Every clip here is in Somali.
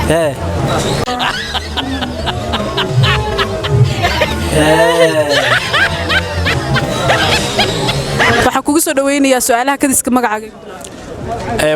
ها waxaan kugu soo dhaweynayaa su'aalaha kadiska magacaaga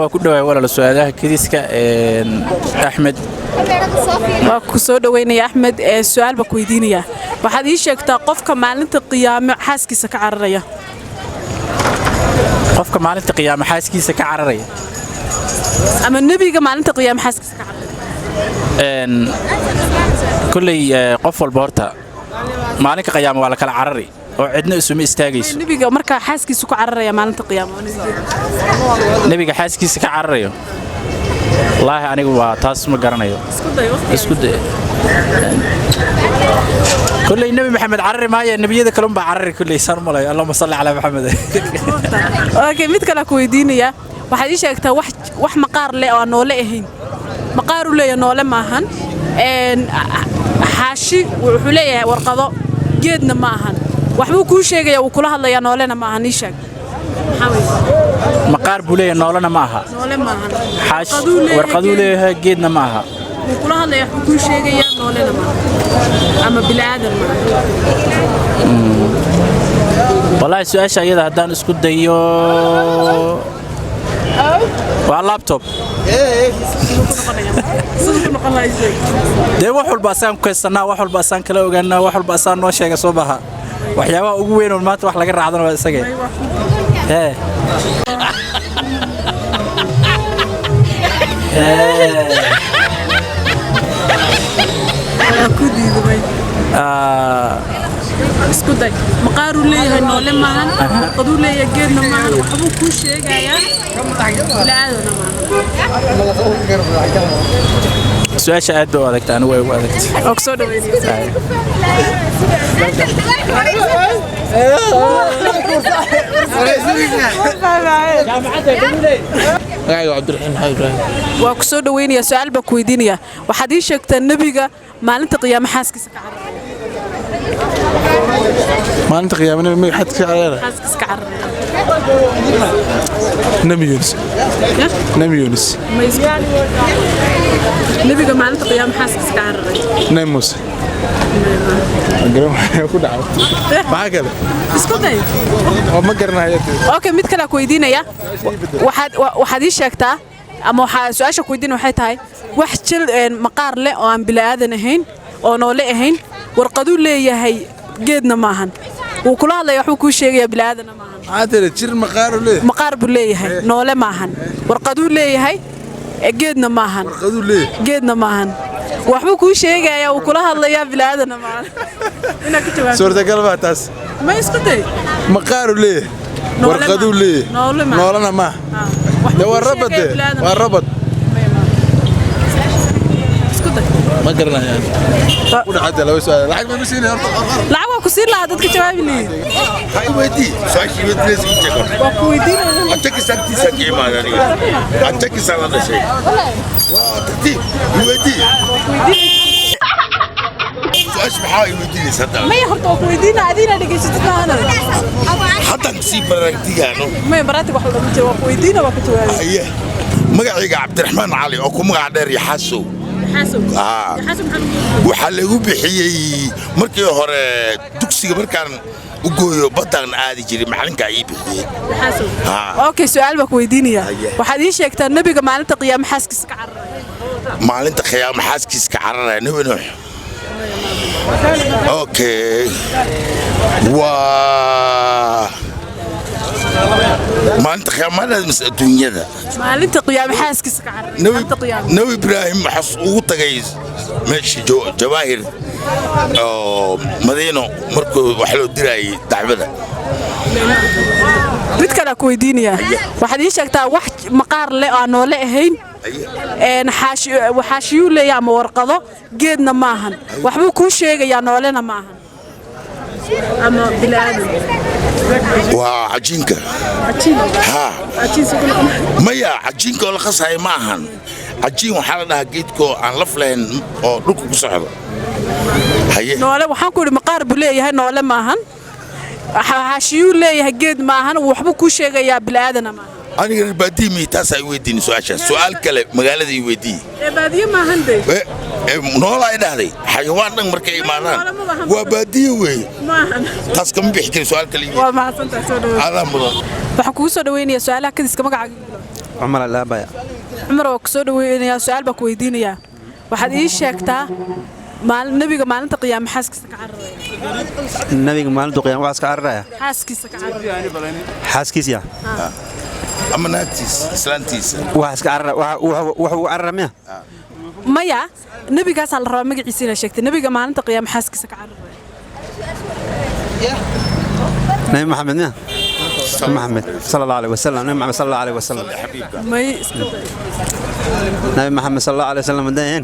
waa ku dhawaay walaal su'aalaha kadiska Axmed waa ku soo dhaweynaya Axmed su'aal ba ku weydiinaya waxaad ii sheegtaa qofka maalinta qiyaamo xaaskiisa ka cararaya qofka maalinta qiyaamo xaaskiisa ka cararaya ama nabiga maalinta qiyaamo xaaskiisa ka cararaya kullay qof walba horta maalinka qiyaamo waa la kala carari oo cidna isuma istaagayso nabiga marka xaaskiisa ku cararaya maalinta qiyaamo nabiga xaaskiisa ka cararayo wallaahi anigu waa taas ma garanayo isku day kullay nabi maxamed carari maayo nabiyada kale baa carari kullay san malay allahumma salli ala maxamed okay mid kale ku weydiinaya waxaad ii sheegtaa wax maqaar leh oo noole ahayn maqaar u leeyahay noole maahan xaashi wuxuu leeyahay warqado geedna maahan waxbuu kuu sheegaya uu kula hadlayaa noolena maahan ii sheeg maqaar buu leeyahay noolena maaha noole maahan xaashi warqaduu leeyahay geedna maaha uu kula hadlayaa wuxuu kuu sheegayaa noolena maahan ama bilaadan maahan wallahi su'aasha iyada haddaan isku dayo waa laptop dee wax walba asaan ku kaysannaa wax walba asaan kala ogaanaa wax walba asaan noo sheega soo baha waxyaabaha ugu weyn oo maanta wax laga raacdana waa isagee isku day maqaaru leeyahay noole maahan warqaduu leeyahay geedna maahan waxbuu kuu sheegayaa bilaaadana maahan su'aasha aad bay u adagta anigu way ugu adagtay oo soo dhaweynaysaa waa ku soo dhaweynaya su'aal baa ku weydiinaya waxaad ii sheegtaa nabiga maalinta qiyaamo xaaskiisa ka cararaya maalinta qiyaamada ma xad ka cararaya xaaskiisa ka cararaya Nabi Yunus nabiga maalinta qiyaamo xaaskiisa ka cararaya Nabi Musa ku dhacay ma kale isku day oo ma garanayo okay mid kale ku weydiinaya waxaad ii sheegtaa ama waxa su'aasha ku weydiin waxay tahay wax jil maqaar leh oo aan bilaadan ahayn oo noole ahayn warqaduu leeyahay geedna maahan uu kula hadlayaa wuxuu kuu sheegayaa bilaadana maahan caadada jir maqaar buu leeyahay noole maahan warqaduu leeyahay geedna maahan geedna maahan waxbuu kuu sheegayaa uu kula hadlayaa bilaadana maahan ina ku jawaab suurtagal baa taas ma isku day maqaar leeyahay warqaduu leeyahay noolana ma waa rabad ما قرنا يعني ولا حتى لو سؤال لعق ما بيصير لعق وكسير لا دتك جوابي لي هاي ودي سؤال شيء ودي لازم تجاوب وكويدين أنت كسبتي سكيم ما يعني أنت كسبت هذا شيء تكتي ودي سؤال بحاول ودي لي صدق ما يخرط وكويدين عادين اللي جيتنا أنا حتى نسيب براتي يعني ما براتي واحد من جوا وكويدين وكتوالي أيه مقعد عبد الرحمن علي أو كم قاعد يحسوا waxaa lagu bixiyay markii hore dugsiga markaan u gooyo badan aadi jiray macalinka ay bixiyay okay su'aal baa ku weydiinaya waxaad ii sheegtaa nabiga maalinta qiyaamo xaaskiisa ka cararaya maalinta qiyaamo xaaskiisa ka cararaya nabi nuux okay waa maalinta qiyaamada adduunyada maalinta qiyaamo xaaskiisa ka cararaya nabi ibraahim xas ugu tagay meeshii jawaahir oo madiino markuu wax loo diray dacwada mid kale ku weydiinaya waxaad ii sheegtaa wax maqaar leh oo noole ahayn xaashiyuu leeyahay ama warqado geedna maahan waxbuu kuu sheegayaa noolena maahan ama bilaadan وعجينك ها مايا عجينك ولا خصها معهن عجين وحالنا جيتكو عن لفلين أو لوكو كسر هاي نولا وحنقول مقارب ليه هاي نولا معهن حاشيو ليه جد معهن وحبو كوشة يا بلادنا معهن aniga baadii mi taas ay weydiin su'aal kale magaalada ay weydii baadiye ma handay nool ay dhahday xayawaan dhan markay imaadaan waa baadiye weey maahan taas kama bixi karin su'aal kale waa mahadsantahay soo dhawaad adan badan waxaan kugu soo dhaweynayaa su'aalaha kadiska magacaaga عمر الأبايا cumar waa ku soo dhaweynayaa su'aal baa ku weydiinayaa waxaad ii sheegtaa nabiga maalinta qiyaama xaaskiisa ka cararaya النبي مالد قيام واسك عرّايا xaaskiisa ka cararaya حاسكيس يا ama naagtiis islaantiisa واسك عرّا وهو عرّا ميا maya nabigaasaa la rabaa magaciisa inaad sheegtay nabiga maalinta qiyaama xaaskiisa ka cararaya نبي محمد ميا محمد صلى الله عليه وسلم نبي محمد صلى الله عليه وسلم may نبي محمد صلى الله عليه وسلم مدين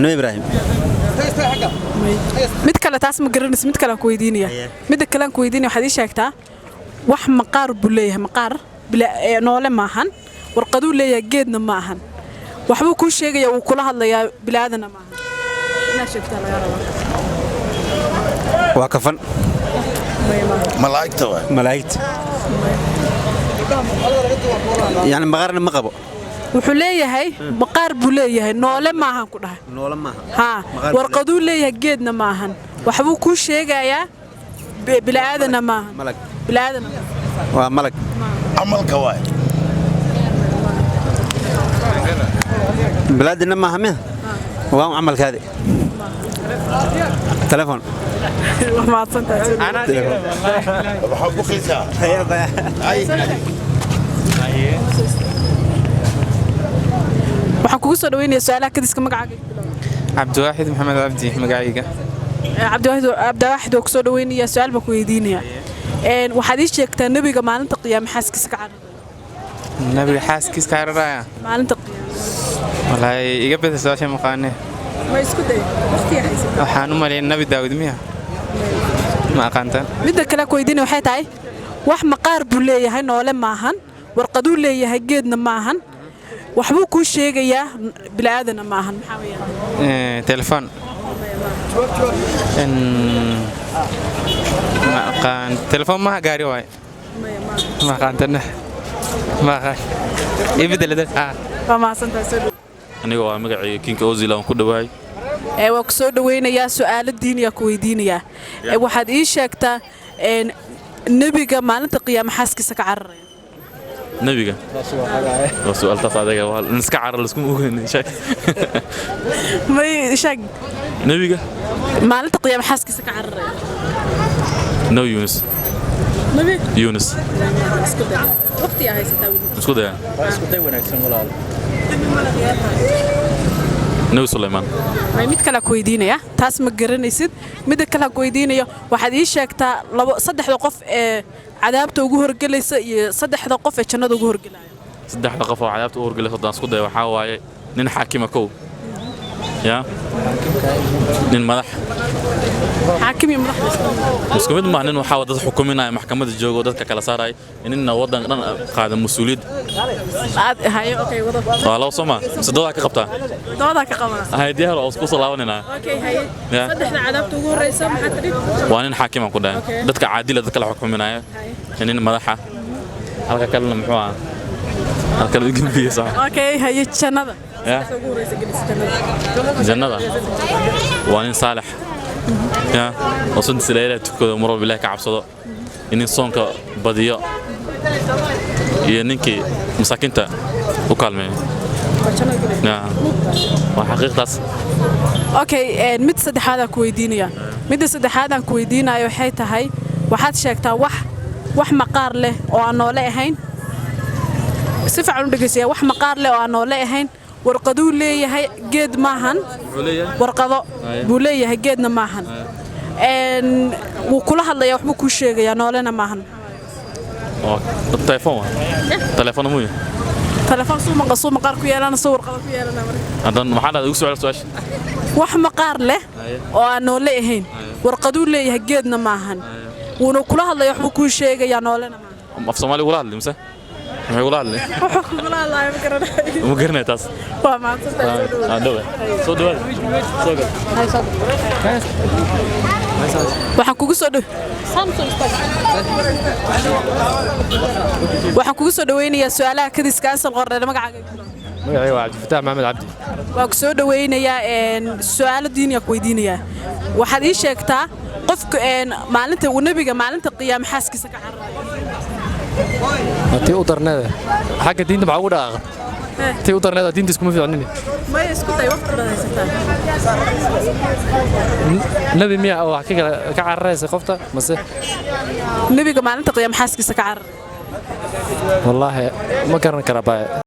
نبي إبراهيم mid kale taas ma garanaysa mid kale aan ku weydiinaya midda kale aan ku weydiinaya waxaad ii sheegtaa wax maqaar buu leeyahay maqaar noole maahan warqaduu leeyahay geedna ma ahan waxbuu kuu sheegaya wuu kula hadlayaa bilaadanna maahan inaad sheegtaa laga rabaa وكفن malaa'igta waa ملايكت يعني مغارنا مقبو wuxuu leeyahay maqaar buu leeyahay noole maahan ku dhahay نولا ما haa warqaduu leeyahay geedna maahan waxbuu kuu sheegayaa bilaadanna maahan ملك bilaadanna وملك amalka waa بلادنا ما همه وام عمل كذا تلفون waa mahadsantahay waxa ku qiisaa waxaan kugu soo dhaweynayaa su'aalaha kadiska magacaaga cabdiwaaxid maxamed cabdi magacayga cabdiwaaxid waa ku soo dhaweynayaa su'aal baa ku weydiinayaa waxaad ii sheegtaa nebiga maalinta qiyaama xaaskiisa ka cararaya nabiga xaaskiis ka cararaya maalinta qiyaama wallaahi iga bada su'aasha maqaane ma isku day waqtiga haysa waxaan u maleeyay nabi daawud miya ma aqaantaan midda kale ku weydiinaya waxay tahay wax maqaar buu leeyahay noole maahan warqaduu leeyahay geedna maahan waxbuu kuu sheegayaa bilaadanna maahan maxaa weeyaan telefoon ma aqaan telefoon ma gaari waay ma aqaantana ma aqaan ibadalada waa mahadsantahay soo dhaweey aniga waa magacayga kinka ozil aan ku dhawaay waa ku soo dhaweynayaa su'aalo diiniya ku weydiinayaa waxaad ii sheegtaa nebiga maalinta qiyaama xaaskiisa ka cararaya nabiga waa su'aaltaas adiga waa iska carar la isku ogeyn sheeg may sheeg nabiga maalinta qiyaama xaaskiisa ka cararaya no Yunus nabi Yunus isku day waqti ay haysataa weli isku day wanaagsan walaal nabi Suleymaan may mid kale ku weydiinaya taas ma garanaysid midda kale ku weydiinayo waxaad ii sheegtaa saddexda qof ee cadaabta ugu horgelaysa iyo saddexda qof ee jannada ugu horgelaya saddexda qof oo cadaabta ugu horgelaysa hadaan isku day waxaa waaye nin xaakima kow ya nin madax xaakim iyo madaxda isku mid ma nin waxa dad xukuminaya maxkamadda joogo dadka kala saaray inna wadan dhan qaada mas'uuliyad aad hayo okay wada waa loo soma sadooda ka qabtaa dooda ka qabanaysa hay diyaar oo isku salaawanina okay haye saddexda cadaabta ugu horeysa maxaa tiri waa nin xaakim ku dhahay dadka caadil dadka la xukuminaya nin madaxa halka kalena muxuu ah halka la gambiyay sax okay haye jannada ya jannada waa nin saalix ya وصلت سلالة تكود مرة بالله كعبصدق إن الصونك بديع ينكي مساكنته وكلمة نعم وحقيقة okay mid saddexaad aan ku weydiinaya midda saddexaad aan ku weydiinayo waxay tahay waxaad sheegtaa wax maqaar leh oo aan noole ahayn si fiican u dhageysiya wax maqaar leh oo aan noole ahayn warqaduu leeyahay geed maahan warqado buu leeyahay geedna maahan wuu kula hadlayaa waxbuu kuu sheegayaa noolena maahan telefoon muyo telefoon suu maqaar ku yeelana suu warqado ku yeelana hadan maxaa dhaad ugu su'aal su'aash wax maqaar leh oo aan noole ahayn warqaduu leeyahay geedna maahan wuuna kula hadlayaa waxbuu kuu sheegayaa noolena maahan af Soomaali wala hadli mise maxay ula hadlay wuxuu kugula hadlaaya ma garanayo ma garanay taas waa maadsantahay soo dhawaad waxaan kugu soo waxaan kugu soo dhaweynayaa su'aalaha kadiska asal qordheer magacaaga magacayga waa cabdifataax maxamed cabdi waa ku soo dhaweynayaa su'aalo diiniya ku weydiinayaa waxaad ii sheegtaa qofka maalinta uu nabiga maalinta qiyaam xaaskiisa ka carray tii u darneeda xagga diinta maxaa ugu dhaqaaqan tii u darneeda diinta iskuma fiicnini maya isku day waqti baad haysataa nabi miya oo wax ka cararaysa qofta mase nabiga maalinta qiyaam xaaskiisa ka carray wallaahi ma garan karaa baa